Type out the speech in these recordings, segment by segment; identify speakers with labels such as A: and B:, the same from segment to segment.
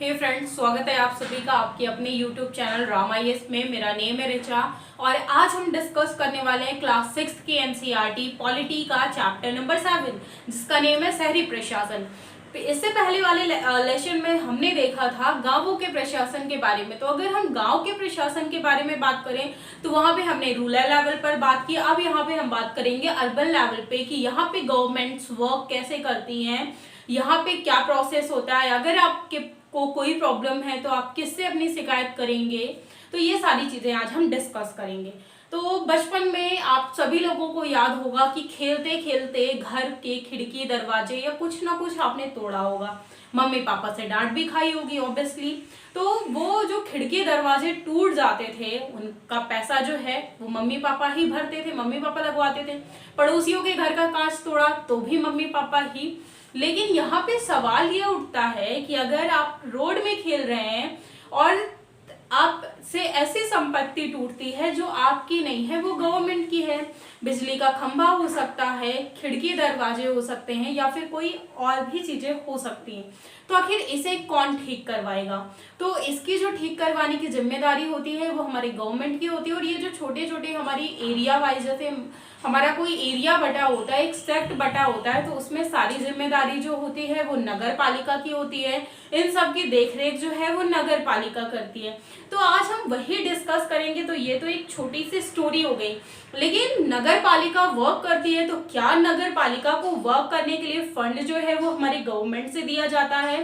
A: हे friends, स्वागत है आप सभी का आपके अपने यूट्यूब चैनल रामायस में। मेरा नेम है रिचा और आज हम डिस्कस करने वाले हैं क्लास 6 की एनसीईआरटी पॉलिटी का चैप्टर नंबर 7 जिसका नेम है शहरी प्रशासन। इससे पहले वाले लेसन में हमने देखा था गांवों के प्रशासन के बारे में। तो अगर हम गांव के प्रशासन के बारे में बात करें तो वहां पे हमने रूरल लेवल पर बात की। अब यहाँ पे हम बात करेंगे अर्बन लेवल पे कि यहाँ पे गवर्नमेंट्स वर्क कैसे करती हैं, यहाँ पे क्या प्रोसेस होता है, अगर आपके को कोई प्रॉब्लम है तो आप किससे अपनी शिकायत करेंगे। तो ये सारी चीजें आज हम डिस्कस करेंगे। तो बचपन में आप सभी लोगों को याद होगा कि खेलते खेलते घर के खिड़की दरवाजे या कुछ ना कुछ आपने तोड़ा होगा, मम्मी पापा से डांट भी खाई होगी ऑब्वियसली। तो वो जो खिड़की दरवाजे टूट जाते थे उनका पैसा जो है वो मम्मी पापा ही भरते थे, मम्मी पापा लगवाते थे। पड़ोसियों के घर का कांच तोड़ा तो भी मम्मी पापा ही। लेकिन यहाँ पे सवाल ये उठता है कि अगर आप रोड में खेल रहे हैं और आप से ऐसी संपत्ति टूटती है जो आपकी नहीं है, वो गवर्नमेंट की है, बिजली का खंभा हो सकता है, खिड़की दरवाजे हो सकते हैं या फिर कोई और भी चीजें हो सकती हैं, तो आखिर इसे कौन ठीक करवाएगा। तो इसकी जो ठीक करवाने की जिम्मेदारी होती है वो हमारी गवर्नमेंट की होती है। और ये जो छोटे छोटे हमारी एरिया वाइज, जैसे हमारा कोई एरिया बटा होता है, एक सेक्ट बटा होता है, तो उसमें सारी जिम्मेदारी जो होती है वो नगर पालिका की होती है। इन सब की देखरेख जो है वो नगर पालिका करती है। तो आज हम वही डिस्कस करेंगे। तो ये तो एक छोटी सी स्टोरी हो गई, लेकिन नगर पालिका वर्क करती है तो क्या नगर पालिका को वर्क करने के लिए फंड जो है वो हमारी गवर्नमेंट से दिया जाता है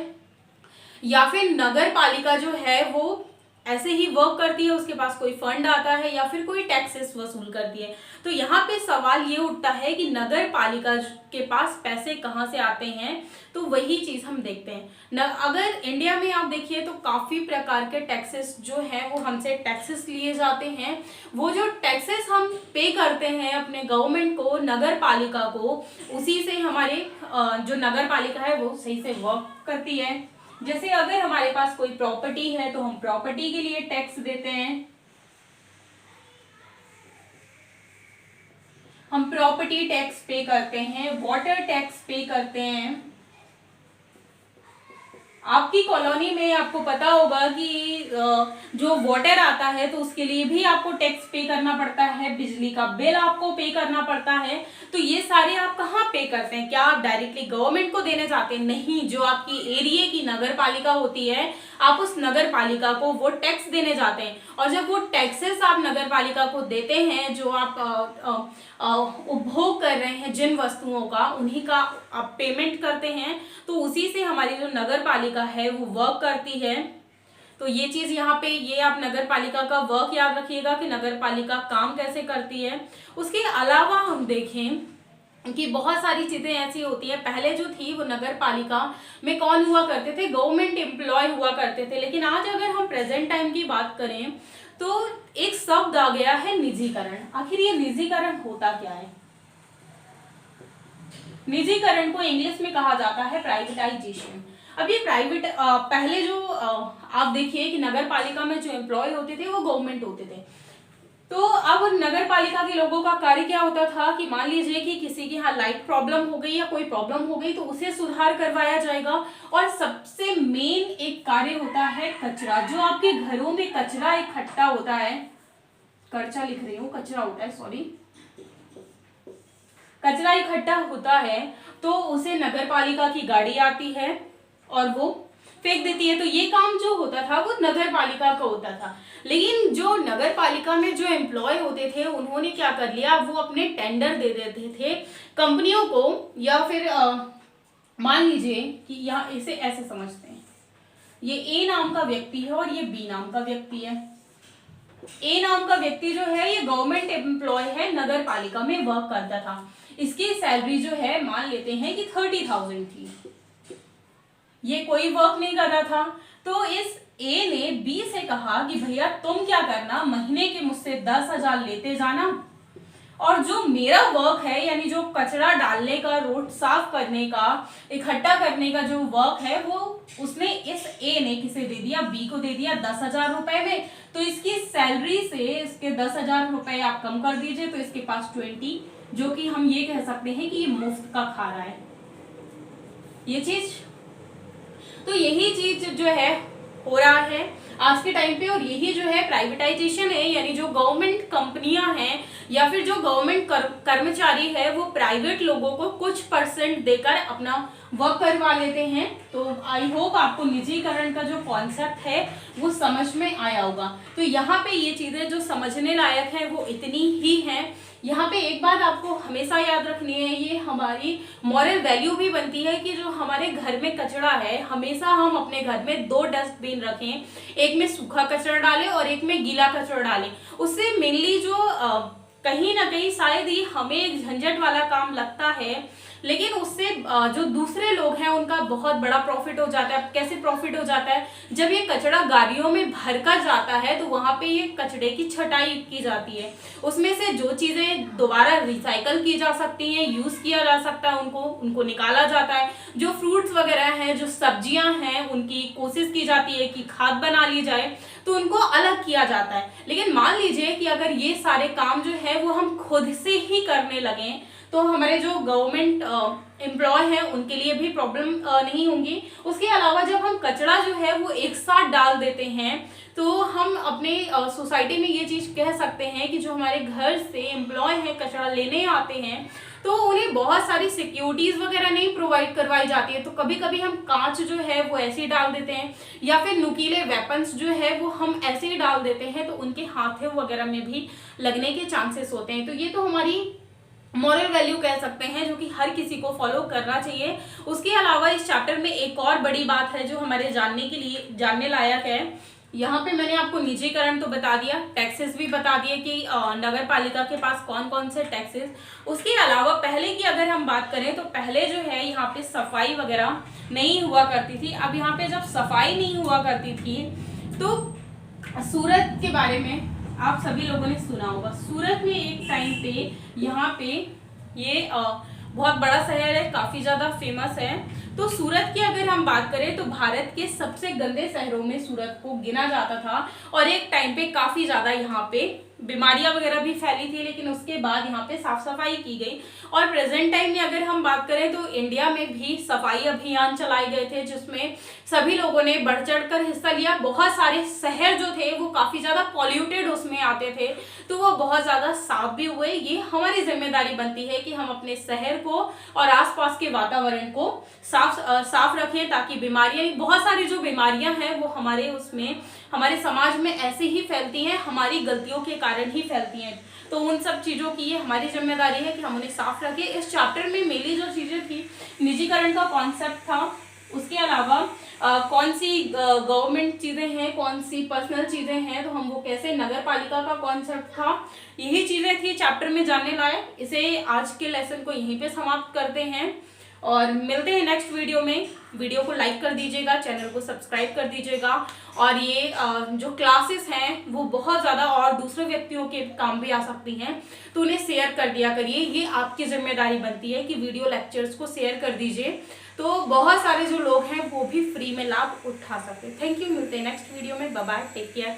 A: या फिर नगर पालिका जो है वो ऐसे ही वर्क करती है, उसके पास कोई फंड आता है या फिर कोई टैक्सेस वसूल करती है। तो यहाँ पे सवाल ये उठता है कि नगर पालिका के पास पैसे कहाँ से आते हैं। तो वही चीज हम देखते हैं। अगर इंडिया में आप देखिए तो काफी प्रकार के टैक्सेस जो है वो हमसे टैक्सेस लिए जाते हैं। वो जो टैक्सेस हम पे करते हैं अपने गवर्नमेंट को, नगर पालिका को, उसी से हमारे जो नगर पालिका है वो सही से वर्क करती है। जैसे अगर हमारे पास कोई प्रॉपर्टी है तो हम प्रॉपर्टी के लिए टैक्स देते हैं, हम प्रॉपर्टी टैक्स पे करते हैं, वाटर टैक्स पे करते हैं। आपकी कॉलोनी में आपको पता होगा कि जो वाटर आता है तो उसके लिए भी आपको टैक्स पे करना पड़ता है, बिजली का बिल आपको पे करना पड़ता है। तो ये सारे आप कहाँ पे करते हैं? क्या आप डायरेक्टली गवर्नमेंट को देने जाते हैं? नहीं, जो आपकी एरिया की नगर पालिका होती है आप उस नगर पालिका को वो टैक्स देने जाते हैं। और जब वो टैक्सेस आप नगर पालिका को देते हैं, जो आप उपभोग कर रहे हैं जिन वस्तुओं का, उन्हीं का आप पेमेंट करते हैं, तो उसी से हमारी जो नगर पालिका है वो वर्क करती है। तो ये चीज यहाँ पे, ये आप नगर पालिका का वर्क याद रखिएगा कि नगर पालिका काम कैसे करती है। उसके अलावा हम देखें कि बहुत सारी चीजें ऐसी होती हैं। पहले जो थी वो नगर पालिका में कौन हुआ करते थे? गवर्नमेंट एम्प्लॉय हुआ करते थे। लेकिन आज अगर हम प्रेजेंट टाइम की बात करें तो एक शब्द आ गया है निजीकरण। आखिर ये निजीकरण होता क्या है? निजीकरण को इंग्लिश में कहा जाता है प्राइवेटाइजेशन। अब ये प्राइवेट, पहले जो आप देखिए कि नगर पालिका में जो एम्प्लॉय होते थे वो गवर्नमेंट होते थे। तो अब नगर पालिका के लोगों का कार्य क्या होता था कि मान लीजिए कि किसी के यहाँ लाइट प्रॉब्लम हो गई या कोई प्रॉब्लम हो गई तो उसे सुधार करवाया जाएगा। और सबसे मेन एक कार्य होता है कचरा। जो आपके घरों में कचरा इकट्ठा होता है, कचरा लिख रही हूँ, कचरा होता है, सॉरी, कचरा इकट्ठा होता है तो उसे नगर पालिका की गाड़ी आती है और वो फेंक देती है। तो ये काम जो होता था वो नगर पालिका का होता था। लेकिन जो नगर पालिका में जो एम्प्लॉय होते थे उन्होंने क्या कर लिया, वो अपने टेंडर दे देते थे कंपनियों को, या फिर मान लीजिए कि यहाँ इसे ऐसे समझते हैं, ये ए नाम का व्यक्ति है और ये बी नाम का व्यक्ति है। ए नाम का व्यक्ति जो है ये गवर्नमेंट एम्प्लॉय है, नगर पालिका में वर्क करता था। इसकी सैलरी जो है मान लेते हैं कि 30,000 थी। ये कोई वर्क नहीं कर रहा था। तो इस ए ने बी से कहा कि भैया तुम क्या करना, महीने के मुझसे 10,000 लेते जाना, और जो मेरा वर्क है यानी जो कचरा डालने का, रोड साफ करने का, इकट्ठा करने का जो वर्क है वो उसने इस ए ने किसे दे दिया, बी को दे दिया 10,000 रुपए में। तो इसकी सैलरी से इसके 10,000 रुपए आप कम कर दीजिए तो इसके पास 20, जो कि हम ये कह सकते हैं कि ये मुफ्त का खा रहा है ये चीज। तो यही चीज जो है हो रहा है आज के टाइम पे, और यही जो है प्राइवेटाइजेशन है, यानी जो गवर्नमेंट कंपनियां हैं या फिर जो गवर्नमेंट कर्मचारी है वो प्राइवेट लोगों को कुछ % देकर अपना वर्क करवा लेते हैं। तो आई होप आपको निजीकरण का जो कॉन्सेप्ट है वो समझ में आया होगा। तो यहाँ पे ये चीजें जो समझने लायक है वो इतनी ही हैं। यहाँ पे एक बात आपको हमेशा याद रखनी है, ये हमारी मॉरल वैल्यू भी बनती है कि जो हमारे घर में कचरा है हमेशा हम अपने घर में 2 डस्टबिन रखें, एक में सूखा कचरा डालें और एक में गीला कचरा डालें। उससे मेनली जो कहीं ना कहीं शायद ही हमें एक झंझट वाला काम लगता है, लेकिन उससे जो दूसरे लोग हैं उनका बहुत बड़ा प्रॉफिट हो जाता है। कैसे प्रॉफिट हो जाता है? जब ये कचरा गाड़ियों में भरकर जाता है तो वहां पे ये कचरे की छटाई की जाती है, उसमें से जो चीजें दोबारा रिसाइकल की जा सकती हैं, यूज किया जा सकता है, उनको निकाला जाता है। जो फ्रूट्स वगैरह हैं, जो सब्जियां हैं, उनकी कोशिश की जाती है कि खाद बना ली जाए, तो उनको अलग किया जाता है। लेकिन मान लीजिए कि अगर ये सारे काम जो है वो हम खुद से ही करने लगे तो हमारे जो गवर्नमेंट एम्प्लॉय हैं उनके लिए भी प्रॉब्लम नहीं होंगी। उसके अलावा जब हम कचरा जो है वो एक साथ डाल देते हैं तो हम अपने सोसाइटी में ये चीज़ कह सकते हैं कि जो हमारे घर से एम्प्लॉय हैं कचरा लेने आते हैं तो उन्हें बहुत सारी सिक्योरिटीज़ वगैरह नहीं प्रोवाइड करवाई जाती है। तो कभी कभी हम कांच जो है वो ऐसे ही डाल देते हैं या फिर नुकीले वेपन्स जो है वो हम ऐसे ही डाल देते हैं, तो उनके हाथों वगैरह में भी लगने के चांसेस होते हैं। तो ये तो हमारी मॉरल वैल्यू कह सकते हैं जो कि हर किसी को फॉलो करना चाहिए। उसके अलावा इस चैप्टर में एक और बड़ी बात है जो हमारे जानने लायक है। यहाँ पे मैंने आपको निजीकरण तो बता दिया, टैक्सेस भी बता दिए कि नगर पालिका के पास कौन कौन से टैक्सेस। उसके अलावा पहले की अगर हम बात करें तो पहले जो है यहाँ पे सफाई वगैरह नहीं हुआ करती थी। अब यहाँ पे जब सफाई नहीं हुआ करती थी तो सूरत के बारे में आप सभी लोगों ने सुना होगा। सूरत में एक टाइम पे यहाँ पे ये बहुत बड़ा शहर है, काफी ज्यादा फेमस है। तो सूरत की अगर हम बात करें तो भारत के सबसे गंदे शहरों में सूरत को गिना जाता था और एक टाइम पे काफी ज्यादा यहाँ पे बीमारियां वगैरह भी फैली थी, लेकिन उसके बाद यहाँ पे साफ सफाई की गई। और प्रेजेंट टाइम में अगर हम बात करें तो इंडिया में भी सफाई अभियान चलाए गए थे जिसमें सभी लोगों ने बढ़ चढ़कर हिस्सा लिया। बहुत सारे शहर जो थे वो काफी ज्यादा पॉल्यूटेड उसमें आते थे तो वो बहुत ज्यादा साफ भी हुए। ये हमारी जिम्मेदारी बनती है कि हम अपने शहर को और आसपास के वातावरण को साफ रखें ताकि बीमारियां, बहुत सारी जो बीमारियां हैं वो हमारे समाज में ऐसे ही फैलती हैं, हमारी गलतियों के कारण ही फैलती हैं। तो उन सब चीज़ों की ये हमारी जिम्मेदारी है कि हम उन्हें साफ रखें। इस चैप्टर में मेनली जो चीज़ें थी निजीकरण का कॉन्सेप्ट था, उसके अलावा कौन सी गवर्नमेंट चीज़ें हैं, कौन सी पर्सनल चीज़ें हैं, तो हम वो कैसे, नगर पालिका का कॉन्सेप्ट था। यही चीज़ें थी चैप्टर में जानने लायक। इसे आज के लेसन को यहीं पे समाप्त करते हैं और मिलते हैं नेक्स्ट वीडियो में। वीडियो को लाइक कर दीजिएगा, चैनल को सब्सक्राइब कर दीजिएगा और ये जो क्लासेस हैं वो बहुत ज़्यादा और दूसरे व्यक्तियों के काम भी आ सकती हैं तो उन्हें शेयर कर दिया करिए। ये आपकी जिम्मेदारी बनती है कि वीडियो लेक्चर्स को शेयर कर दीजिए तो बहुत सारे जो लोग हैं वो भी फ्री में लाभ उठा सकते। थैंक यू, मिलते हैं नेक्स्ट वीडियो में। Bye bye, take care.